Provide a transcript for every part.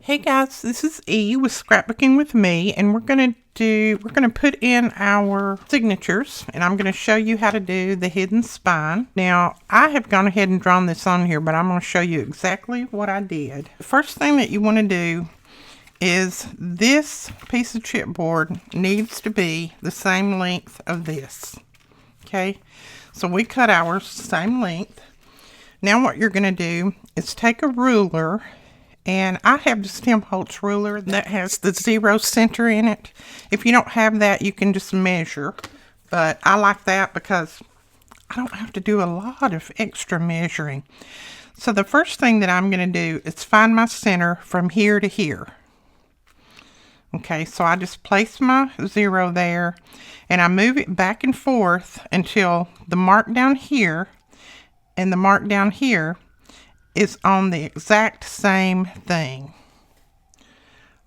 Hey guys, this is E with Scrapbooking with Me, and we're gonna put in our signatures, and I'm gonna show you how to do the hidden spine. Now, I have gone ahead and drawn this on here, but I'm gonna show you exactly what I did. The first thing that you want to do is this piece of chipboard needs to be the same length of this. Okay, so we cut ours the same length. Now what you're gonna do is take a ruler. And I have the Stem Holtz ruler that has the 0 center in it. If you don't have that, you can just measure. But I like that because I don't have to do a lot of extra measuring. So the first thing that I'm going to do is find my center from here to here. Okay, so I just place my 0 there. And I move it back and forth until the mark down here and the mark down here is on the exact same thing.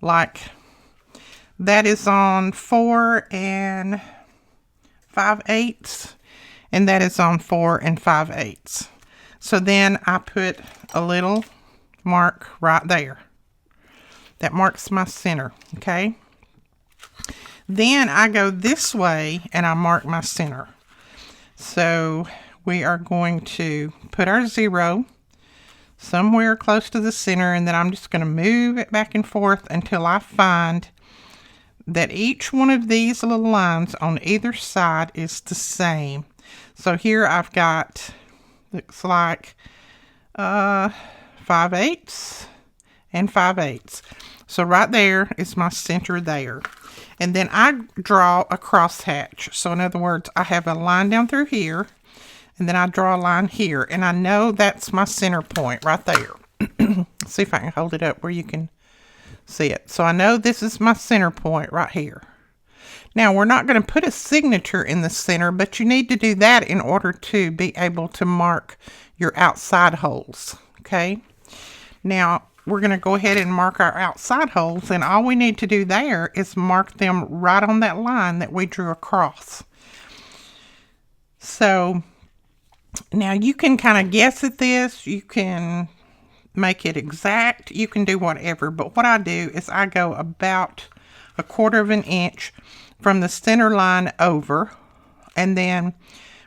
Like that is on 4 5/8, and that is on 4 5/8. So then I put a little mark right there. That marks my center, okay? Then I go this way and I mark my center. So we are going to put our 0 somewhere close to the center, and then I'm just going to move it back and forth until I find that each one of these little lines on either side is the same. So here I've got, looks like 5/8 and 5/8. So right there is my center there. And then I draw a crosshatch. So in other words, I have a line down through here, and then I draw a line here, and I know that's my center point right there. See if I can hold it up where you can see it. So I know this is my center point right here. Now, we're not going to put a signature in the center, but you need to do that in order to be able to mark your outside holes, okay? Now, we're going to go ahead and mark our outside holes, and all we need to do there is mark them right on that line that we drew across. So now you can kind of guess at this, you can make it exact, you can do whatever, but what I do is I go about 1/4 of an inch from the center line over, and then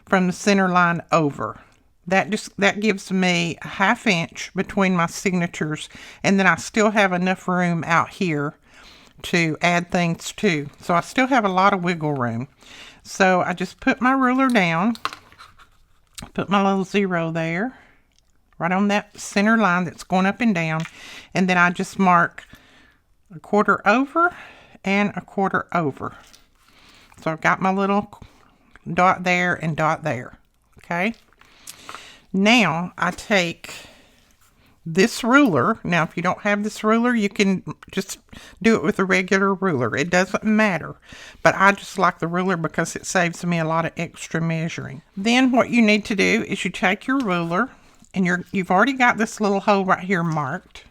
from the center line over. That gives me a 1/2 inch between my signatures, and then I still have enough room out here to add things to. So I still have a lot of wiggle room. So I just put my ruler down, put my little 0 there, right on that center line that's going up and down. And then I just mark 1/4 over and 1/4 over. So I've got my little dot there and dot there. Okay. Now I take this ruler. Now, if you don't have this ruler, you can just do it with a regular ruler. It doesn't matter. But I just like the ruler because it saves me a lot of extra measuring. Then what you need to do is you take your ruler, and you've already got this little hole right here marked.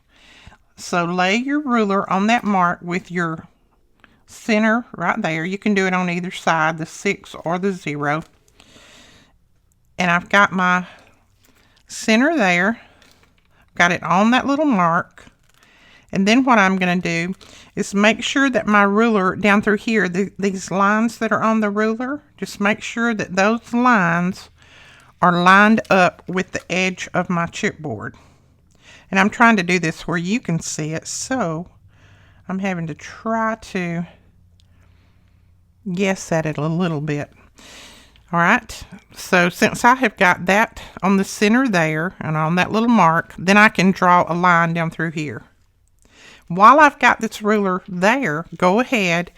So lay your ruler on that mark with your center right there. You can do it on either side, the 6 or the 0. And I've got my center there. Got it on that little mark. And then what I'm going to do is make sure that my ruler down through here, these lines that are on the ruler, just make sure that those lines are lined up with the edge of my chipboard. And I'm trying to do this where you can see it, so I'm having to try to guess at it a little bit. All right, so since I have got that on the center there and on that little mark, then I can draw a line down through here. While I've got this ruler there, go ahead.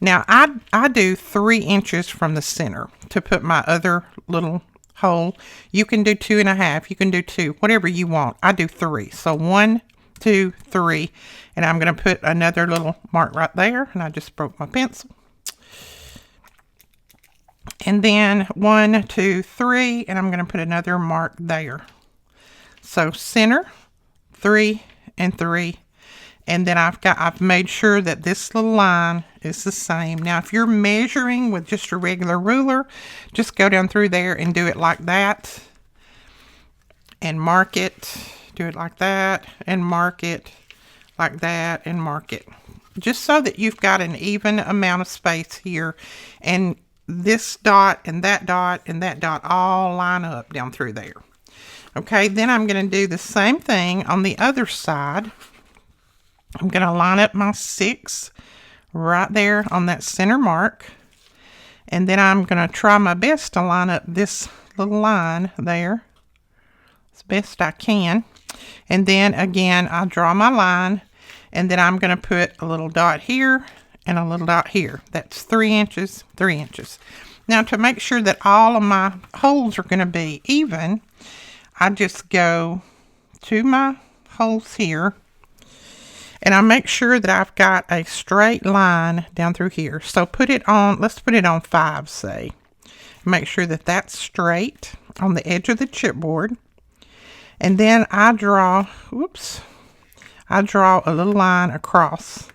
Now, I do 3 inches from the center to put my other little hole. You can do 2 1/2, you can do 2, whatever you want. I do 3. So 1, 2, 3, and I'm going to put another little mark right there, and I just broke my pencil. And then 1, 2, 3, and I'm going to put another mark there. So center, 3 and 3, and then I've made sure that this little line is the same. Now, if you're measuring with just a regular ruler, just go down through there and do it like that, and mark it. Do it like that, and mark it like that and mark it. Just so that you've got an even amount of space here, and this dot and that dot and that dot all line up down through there. Okay, then I'm going to do the same thing on the other side. I'm going to line up my 6 right there on that center mark. And then I'm going to try my best to line up this little line there as best I can. And then again, I draw my line, and then I'm going to put a little dot here and a little dot here. That's 3 inches, 3 inches. Now, to make sure that all of my holes are going to be even, I just go to my holes here, and I make sure that I've got a straight line down through here. So put it on, let's put it on 5, say. Make sure that that's straight on the edge of the chipboard. And then I draw, I draw a little line across.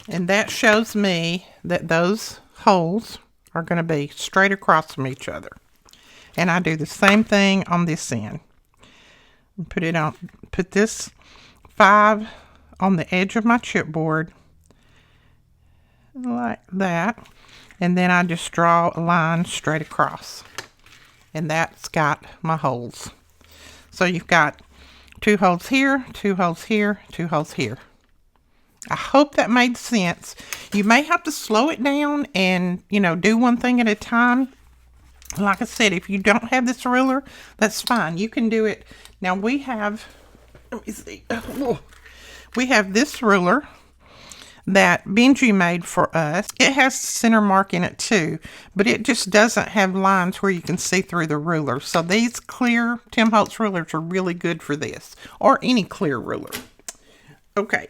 And that shows me that those holes are going to be straight across from each other. And I do the same thing on this end. Put this 5 on the edge of my chipboard like that, and then I just draw a line straight across, and that's got my holes. So you've got 2 holes here, 2 holes here, 2 holes here. I hope that made sense. You may have to slow it down and, do one thing at a time. Like I said, if you don't have this ruler, that's fine. You can do it. Now we have, let me see. We have this ruler that Benji made for us. It has the center mark in it too, but it just doesn't have lines where you can see through the ruler. So these clear Tim Holtz rulers are really good for this, or any clear ruler. Okay.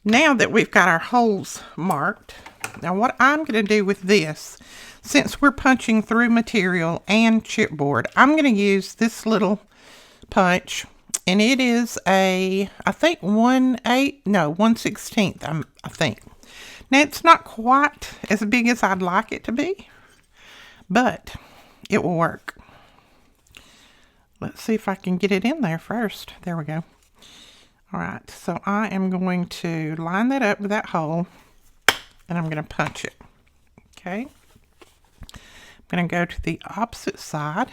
Now that we've got our holes marked, now what I'm going to do with this, since we're punching through material and chipboard, I'm going to use this little punch. And it is I think 1/16, I think. Now, it's not quite as big as I'd like it to be, but it will work. Let's see if I can get it in there first. There we go. All right, so I am going to line that up with that hole, and I'm going to punch it. Okay. I'm going to go to the opposite side,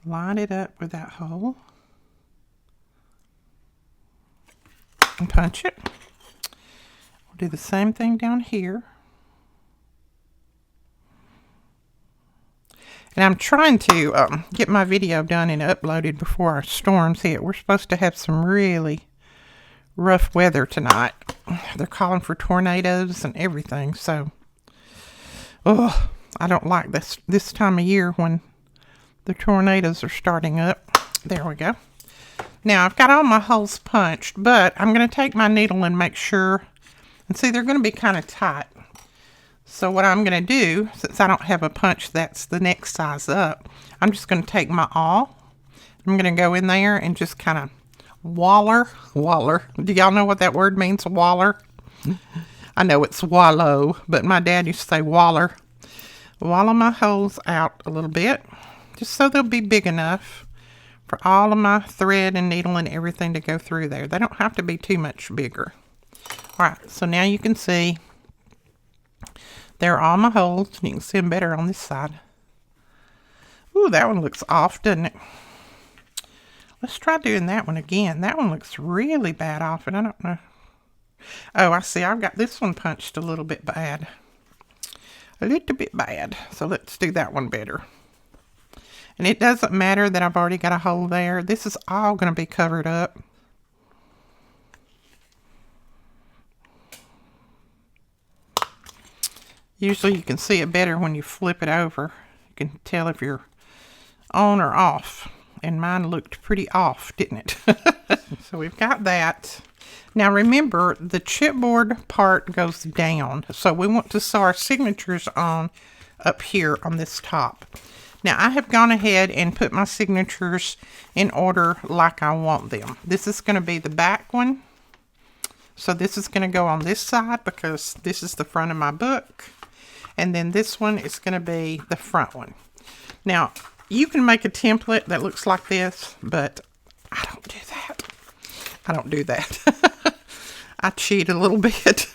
line it up with that hole, and punch it. We'll do the same thing down here. And I'm trying to get my video done and uploaded before our storms hit. We're supposed to have some really rough weather tonight. They're calling for tornadoes and everything. So, I don't like this time of year when the tornadoes are starting up. There we go. Now, I've got all my holes punched, but I'm going to take my needle and make sure, and see, they're going to be kind of tight. So what I'm going to do, since I don't have a punch that's the next size up, I'm just going to take my awl. I'm going to go in there and just kind of waller. Do y'all know what that word means, waller? I know it's wallow, but my dad used to say waller. Wallow my holes out a little bit, just so they'll be big enough for all of my thread and needle and everything to go through there. They don't have to be too much bigger. All right, so now you can see there are all my holes. You can see them better on this side. Ooh, that one looks off, doesn't it? Let's try doing that one again. That one looks really bad off, and I don't know. Oh, I see. I've got this one punched a little bit bad. A little bit bad. So let's do that one better. And it doesn't matter that I've already got a hole there. This is all going to be covered up. Usually you can see it better when you flip it over. You can tell if you're on or off. And mine looked pretty off, didn't it? So we've got that. Now remember, the chipboard part goes down. So we want to sew our signatures on up here on this top. Now, I have gone ahead and put my signatures in order like I want them. This is going to be the back one. So this is going to go on this side because this is the front of my book. And then this one is going to be the front one. Now, you can make a template that looks like this, but I don't do that. I don't do that. I cheat a little bit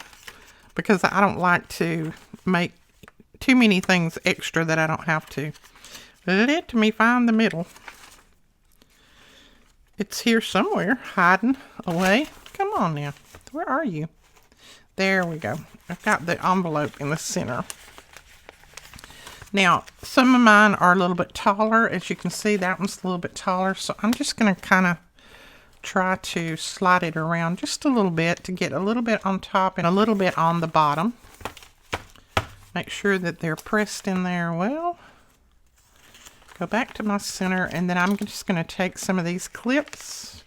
because I don't like to make too many things extra that I don't have to. Let me find the middle. It's here somewhere, hiding away. Come on now. Where are you? There we go. I've got the envelope in the center. Now, some of mine are a little bit taller. As you can see, that one's a little bit taller. So I'm just going to kind of try to slide it around just a little bit to get a little bit on top and a little bit on the bottom. Make sure that they're pressed in there well. Go back to my center, and then I'm just going to take some of these clips,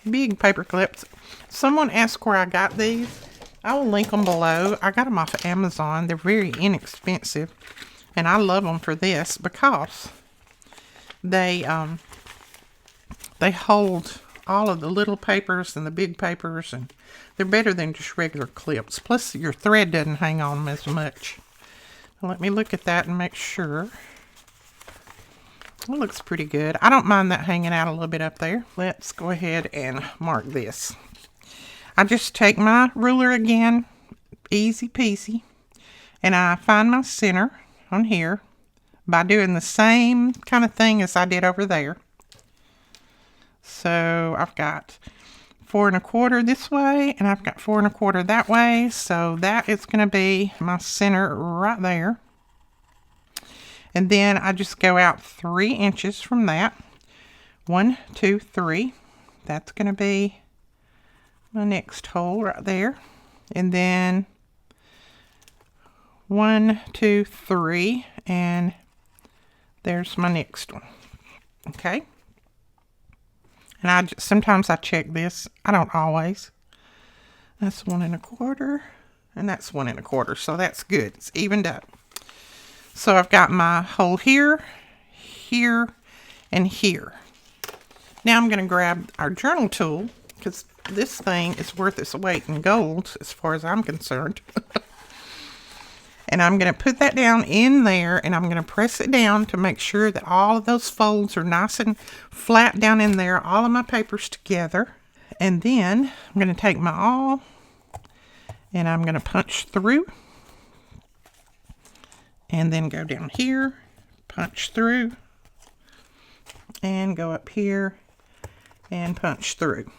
big paper clips. Someone asked where I got these. I will link them below. I got them off of Amazon. They're very inexpensive, and I love them for this because they hold all of the little papers and the big papers, and they're better than just regular clips. Plus, your thread doesn't hang on them as much. Now, let me look at that and make sure. It looks pretty good. I don't mind that hanging out a little bit up there. Let's go ahead and mark this. I just take my ruler again, easy peasy, and I find my center on here by doing the same kind of thing as I did over there. So I've got 4 1/4 this way, and I've got 4 1/4 that way. So that is going to be my center right there. And then I just go out 3 inches from that. 1, 2, 3. That's going to be my next hole right there. And then 1, 2, 3. And there's my next one. Okay. And sometimes I check this. I don't always. That's 1 1/4. And that's 1 1/4. So that's good. It's evened up. So I've got my hole here, here, and here. Now I'm going to grab our journal tool, because this thing is worth its weight in gold as far as I'm concerned. And I'm going to put that down in there, and I'm going to press it down to make sure that all of those folds are nice and flat down in there, all of my papers together. And then I'm going to take my awl, and I'm going to punch through. And then go down here, punch through, and go up here and punch through.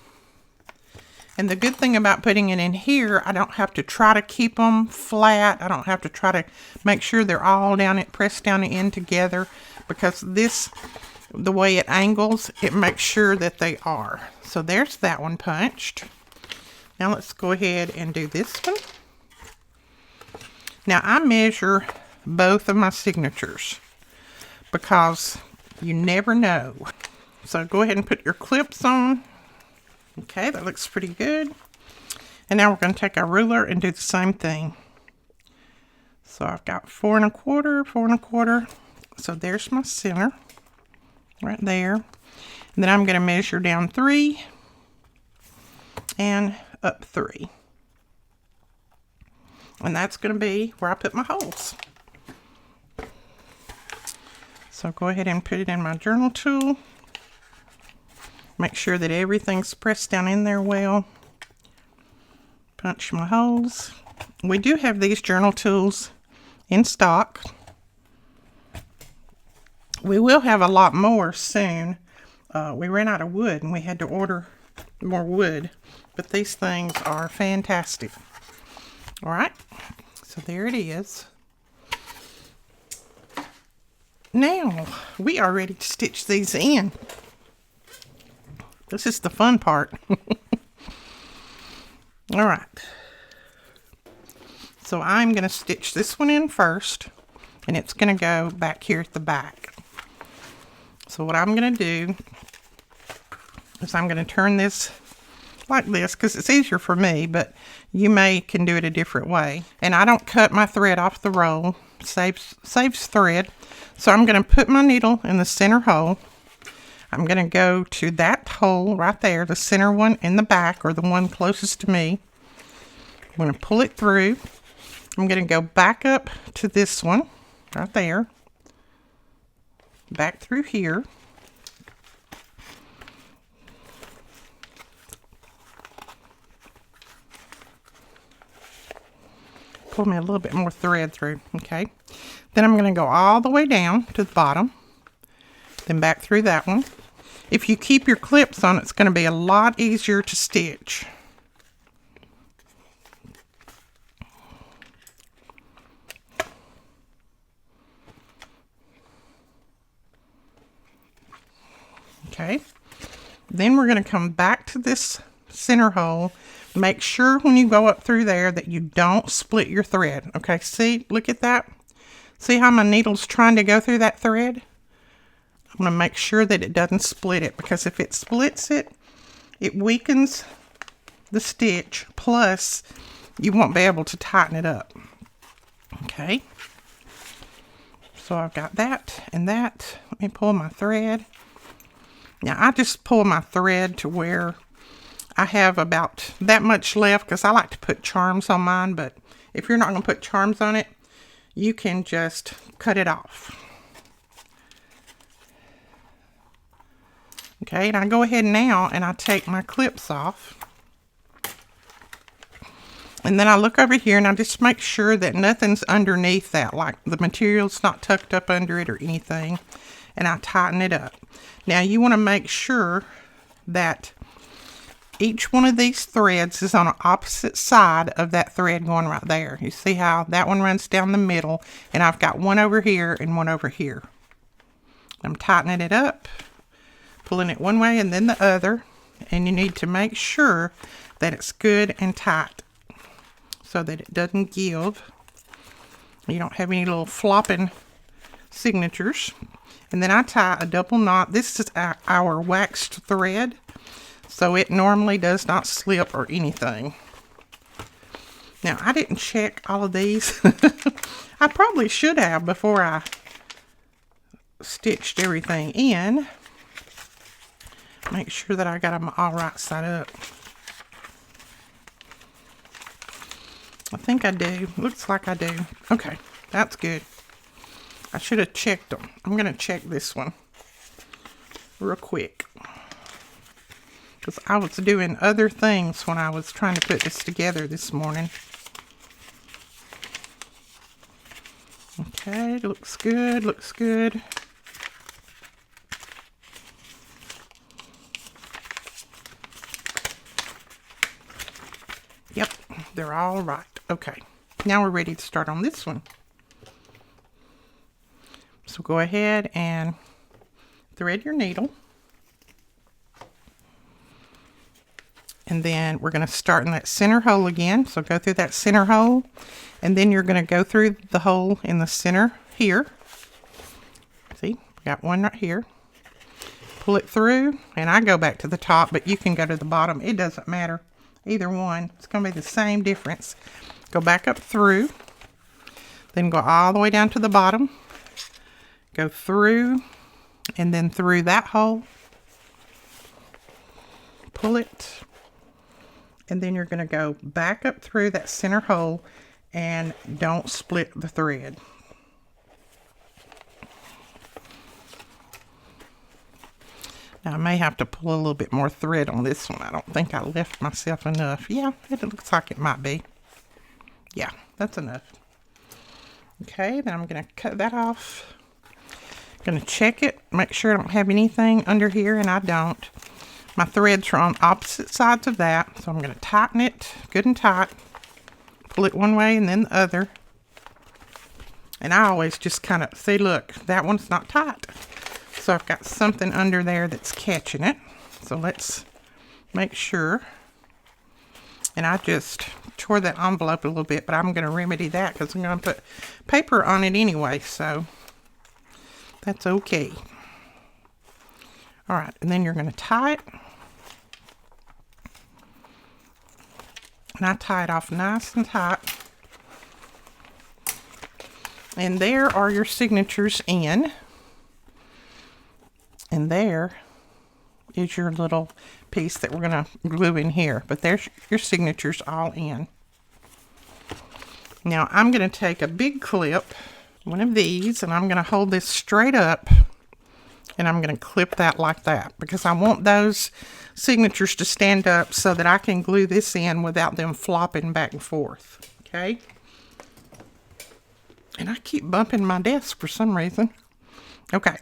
And the good thing about putting it in here, I don't have to try to keep them flat. I don't have to try to make sure they're all pressed down in together, because the way it angles, it makes sure that they are. So there's that one punched. Now let's go ahead and do this one. Now I measure both of my signatures because you never know. So go ahead and put your clips on. Okay, that looks pretty good. And now we're going to take our ruler and do the same thing. So I've got 4 1/4, 4 1/4. So there's my center right there. And then I'm going to measure down 3 and up 3. And that's going to be where I put my holes. So go ahead and put it in my journal tool. Make sure that everything's pressed down in there well. Punch my holes. We do have these journal tools in stock. We will have a lot more soon. We ran out of wood and we had to order more wood. But these things are fantastic. Alright, so there it is. Now, we are ready to stitch these in. This is the fun part. Alright. So I'm going to stitch this one in first, and it's going to go back here at the back. So what I'm going to do is I'm going to turn this like this, because it's easier for me, but you can do it a different way. And I don't cut my thread off the roll. Saves thread. So I'm going to put my needle in the center hole. I'm going to go to that hole right there, the center one in the back, or the one closest to me. I'm going to pull it through. I'm going to go back up to this one right there. Back through here. pull me a little bit more thread through. Okay. Then I'm going to go all the way down to the bottom, then back through that one. If you keep your clips on, it's going to be a lot easier to stitch. Okay. Then we're going to come back to this center hole. Make sure when you go up through there that you don't split your thread. Okay, see, look at that. See how my needle's trying to go through that thread? I'm going to make sure that it doesn't split it, because if it splits it, it weakens the stitch, plus you won't be able to tighten it up. Okay. So I've got that and that. Let me pull my thread. Now I just pull my thread to where I have about that much left, because I like to put charms on mine, but if you're not going to put charms on it, you can just cut it off. Okay, and I go ahead now and I take my clips off. And then I look over here and I just make sure that nothing's underneath that, like the material's not tucked up under it or anything, and I tighten it up. Now you want to make sure that each one of these threads is on the opposite side of that thread going right there. You see how that one runs down the middle, and I've got one over here and one over here. I'm tightening it up, pulling it one way and then the other, and you need to make sure that it's good and tight so that it doesn't give. You don't have any little flopping signatures. And then I tie a double knot. This is our waxed thread, so it normally does not slip or anything. Now, I didn't check all of these. I probably should have before I stitched everything in. Make sure that I got them all right side up. I think I do. Looks like I do. Okay, that's good. I should have checked them. I'm going to check this one real quick, because I was doing other things when I was trying to put this together this morning. Okay, looks good, looks good. Yep, they're all right. Okay, now we're ready to start on this one. So go ahead and thread your needle. And then we're going to start in that center hole again. So go through that center hole, and then you're going to go through the hole in the center here. See, we got one right here. Pull it through, and I go back to the top, but you can go to the bottom. It doesn't matter. Either one. It's going to be the same difference. Go back up through, then go all the way down to the bottom. Go through, and then through that hole. Pull it. And then you're going to go back up through that center hole, and don't split the thread. Now I may have to pull a little bit more thread on this one. I don't think I left myself enough. Yeah, it looks like it might be. Yeah, that's enough. Okay, then I'm going to cut that off. Going to check it, make sure I don't have anything under here, and I don't. My threads are on opposite sides of that, so I'm going to tighten it good and tight. Pull it one way and then the other. And I always just kind of, see, look, that one's not tight. So I've got something under there that's catching it. So let's make sure. And I just tore that envelope a little bit, but I'm going to remedy that because I'm going to put paper on it anyway, so that's okay. All right, and then you're going to tie it. And I tie it off nice and tight. And there are your signatures in. And there is your little piece that we're going to glue in here. But there's your signatures all in. Now I'm going to take a big clip, one of these, and I'm going to hold this straight up. And I'm going to clip that like that, because I want those signatures to stand up so that I can glue this in without them flopping back and forth. Okay? And I keep bumping my desk for some reason. Okay.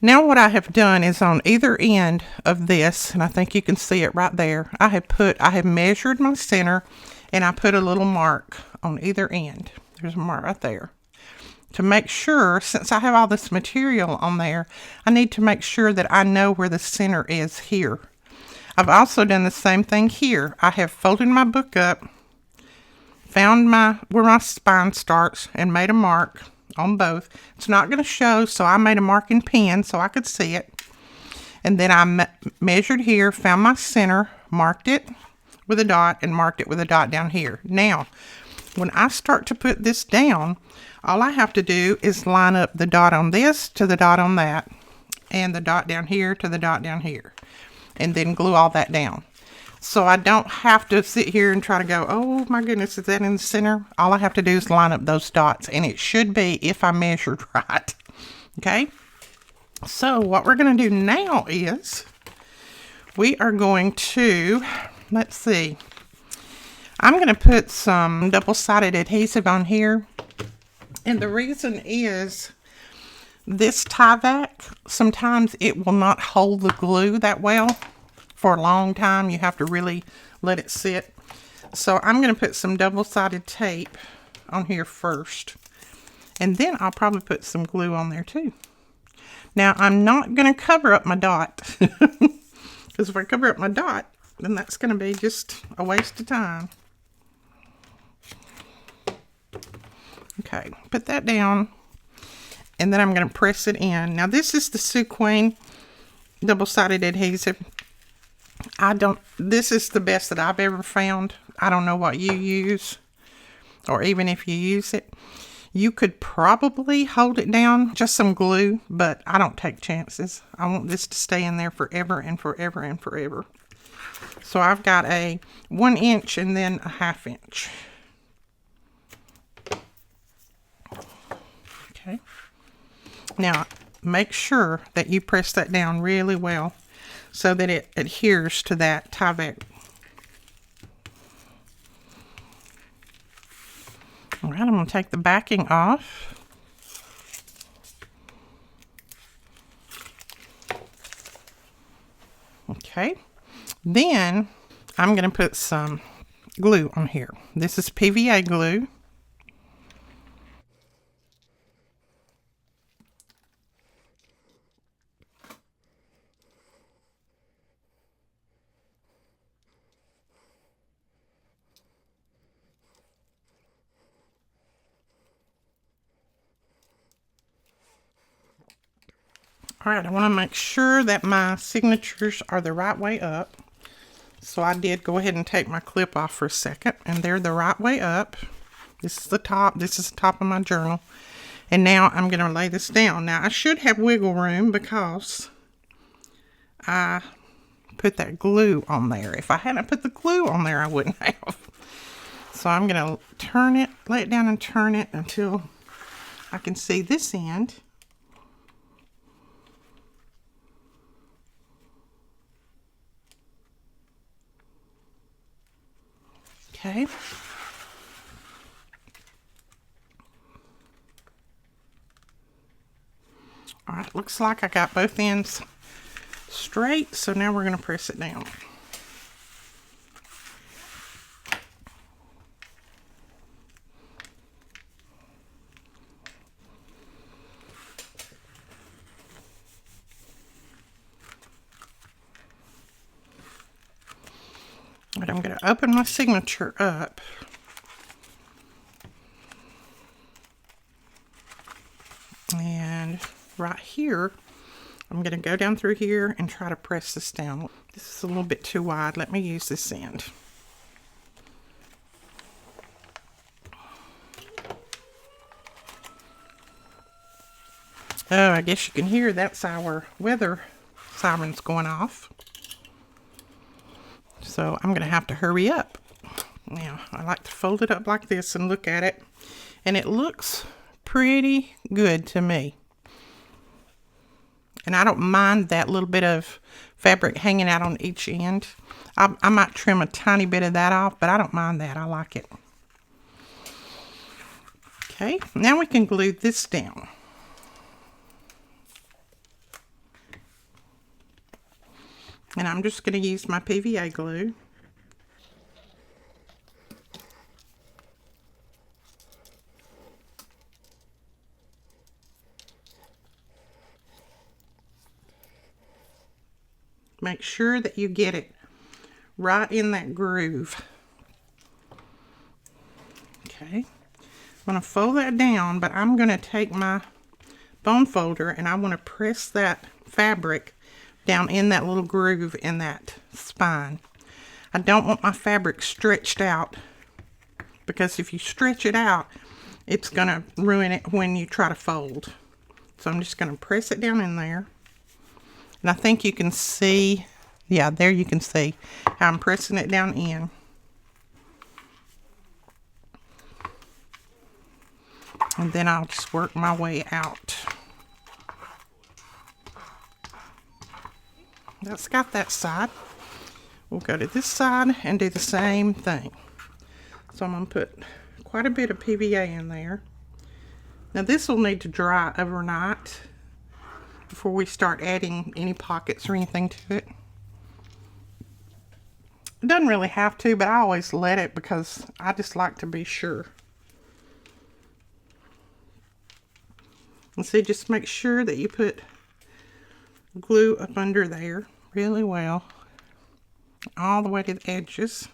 Now what I have done is on either end of this, and I think you can see it right there, I have measured my center, and I put a little mark on either end. There's a mark right there. To make sure, since I have all this material on there, I need to make sure that I know where the center is here. I've also done the same thing here. I have folded my book up, found where my spine starts, and made a mark on both. It's not going to show, so I made a mark in pen so I could see it. And then I measured here, found my center, marked it with a dot, and marked it with a dot down here. Now, when I start to put this down, all I have to do is line up the dot on this to the dot on that, and the dot down here to the dot down here, and then glue all that down. So I don't have to sit here and try to go, oh my goodness, is that in the center? All I have to do is line up those dots, and it should be if I measured right. Okay? So what we're going to do now is we are going to, let's see, I'm going to put some double-sided adhesive on here. And the reason is this Tyvek, sometimes it will not hold the glue that well. For a long time, you have to really let it sit. So I'm going to put some double-sided tape on here first. And then I'll probably put some glue on there too. Now, I'm not going to cover up my dot. Because if I cover up my dot, then that's going to be just a waste of time. Okay, put that down. And then I'm going to press it in. Now, this is the SWME double-sided adhesive. This is the best that I've ever found. I don't know what you use, or even if you use it. You could probably hold it down, just some glue, but I don't take chances. I want this to stay in there forever and forever and forever. So I've got a 1 inch and then a 1/2 inch. Okay. Now, make sure that you press that down really well, so that it adheres to that Tyvek. All right, I'm going to take the backing off. Okay, then I'm going to put some glue on here. This is PVA glue. All right, I want to make sure that my signatures are the right way up. So I did go ahead and take my clip off for a second, and they're the right way up. This is the top. This is the top of my journal. And now I'm going to lay this down. Now, I should have wiggle room because I put that glue on there. If I hadn't put the glue on there, I wouldn't have. So I'm going to turn it, lay it down and turn it until I can see this end. Okay. All right, looks like I got both ends straight, so now we're going to press it down. But I'm going to open my signature up. And right here, I'm going to go down through here and try to press this down. This is a little bit too wide. Let me use this end. Oh, I guess you can hear that's our weather sirens going off. So I'm going to have to hurry up. Now, I like to fold it up like this and look at it. And it looks pretty good to me. And I don't mind that little bit of fabric hanging out on each end. I might trim a tiny bit of that off, but I don't mind that. I like it. Okay, now we can glue this down. And I'm just going to use my PVA glue. Make sure that you get it right in that groove. Okay, I'm going to fold that down, but I'm going to take my bone folder and I want to press that fabric down in that little groove in that spine. I don't want my fabric stretched out, because if you stretch it out, it's going to ruin it when you try to fold. So I'm just going to press it down in there. And I think you can see, yeah, there you can see how I'm pressing it down in. And then I'll just work my way out. That's got that side. We'll go to this side and do the same thing. So I'm going to put quite a bit of PVA in there. Now this will need to dry overnight before we start adding any pockets or anything to it. It doesn't really have to, but I always let it because I just like to be sure. And see, just make sure that you put glue up under there really well, all the way to the edges.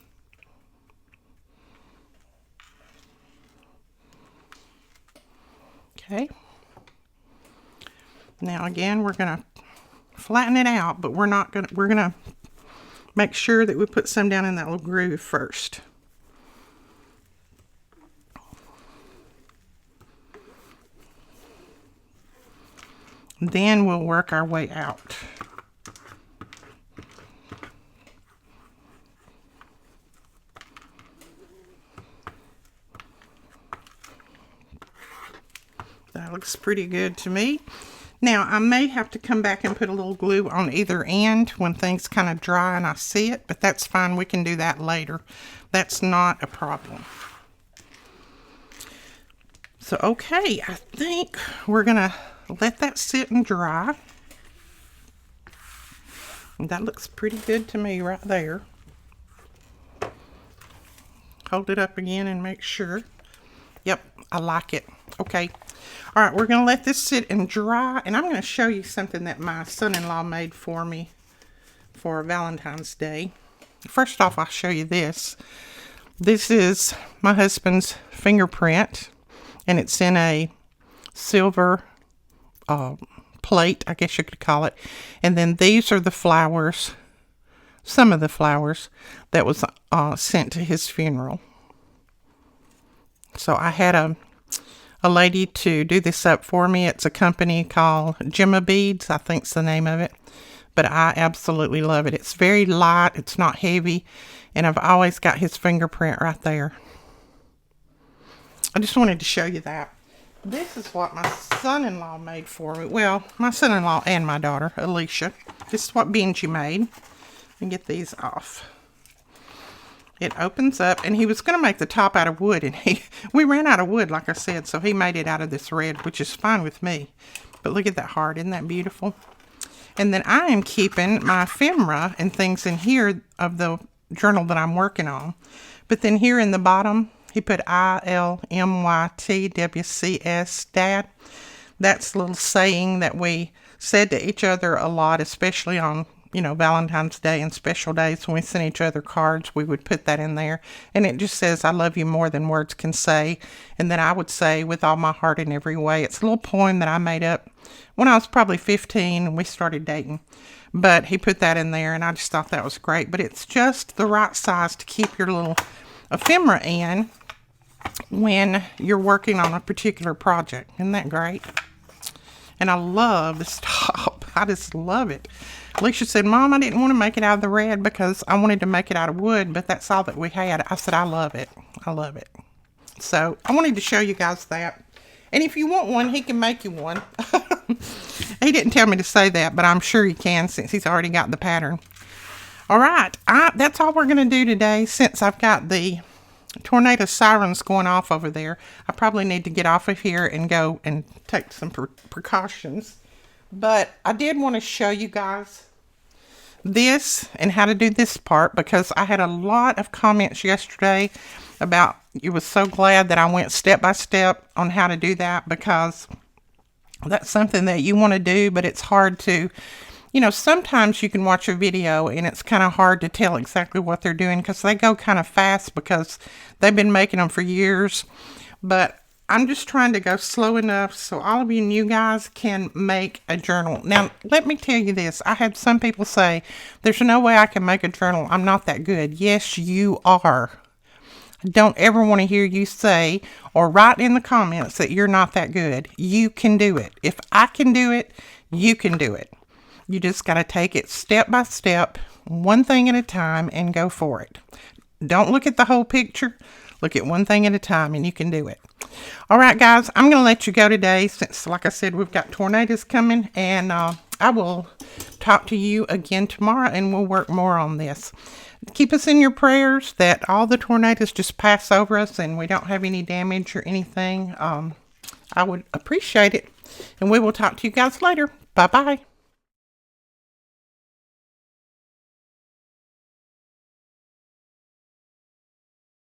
Okay. Now again, we're going to flatten it out, but we're going to make sure that we put some down in that little groove first. Then we'll work our way out. That looks pretty good to me. Now, I may have to come back and put a little glue on either end when things kind of dry and I see it, but that's fine. We can do that later. That's not a problem. So, okay, I think we're going to let that sit and dry. And that looks pretty good to me right there. Hold it up again and make sure. Yep, I like it. Okay. All right, we're going to let this sit and dry, and I'm going to show you something that my son-in-law made for me for Valentine's Day. First off, I'll show you this. This is my husband's fingerprint, and it's in a silver plate, I guess you could call it. And then these are the flowers, some of the flowers that was sent to his funeral. So I had a lady to do this up for me. It's a company called Gemma Beads, I think's the name of it. But I absolutely love it. It's very light, it's not heavy, and I've always got his fingerprint right there. I just wanted to show you that. This is what my son-in-law made for me. Well, my son-in-law and my daughter, Alicia. This is what Benji made. And get these off. It opens up, and he was going to make the top out of wood, and we ran out of wood, like I said, so he made it out of this red, which is fine with me. But look at that heart. Isn't that beautiful? And then I am keeping my ephemera and things in here of the journal that I'm working on. But then here in the bottom, he put ILMYTWCS, Dad. That's a little saying that we said to each other a lot, especially on, you know, Valentine's Day and special days when we sent each other cards. We would put that in there. And it just says, I love you more than words can say. And then I would say, with all my heart in every way. It's a little poem that I made up when I was probably 15 and we started dating. But he put that in there, and I just thought that was great. But it's just the right size to keep your little ephemera in when you're working on a particular project. Isn't that great? And I love this top. I just love it. Alicia said, Mom, I didn't want to make it out of the red because I wanted to make it out of wood, but that's all that we had. I said, I love it. I love it. So I wanted to show you guys that. And if you want one, he can make you one. He didn't tell me to say that, but I'm sure he can since he's already got the pattern. All right. That's all we're going to do today since I've got the tornado sirens going off over there. I probably need to get off of here and go and take some precautions. But I did want to show you guys this and how to do this part, because I had a lot of comments yesterday about you was so glad that I went step by step on how to do that, because that's something that you want to do, but it's hard to, you know, sometimes you can watch a video and it's kind of hard to tell exactly what they're doing because they go kind of fast because they've been making them for years. But I'm just trying to go slow enough so all of you new guys can make a journal. Now, let me tell you this. I had some people say, there's no way I can make a journal. I'm not that good. Yes, you are. I don't ever want to hear you say or write in the comments that you're not that good. You can do it. If I can do it, you can do it. You just got to take it step by step, one thing at a time, and go for it. Don't look at the whole picture. Look at one thing at a time, and you can do it. All right, guys, I'm going to let you go today since, like I said, we've got tornadoes coming, and I will talk to you again tomorrow, and we'll work more on this. Keep us in your prayers that all the tornadoes just pass over us and we don't have any damage or anything. I would appreciate it, and we will talk to you guys later. Bye-bye.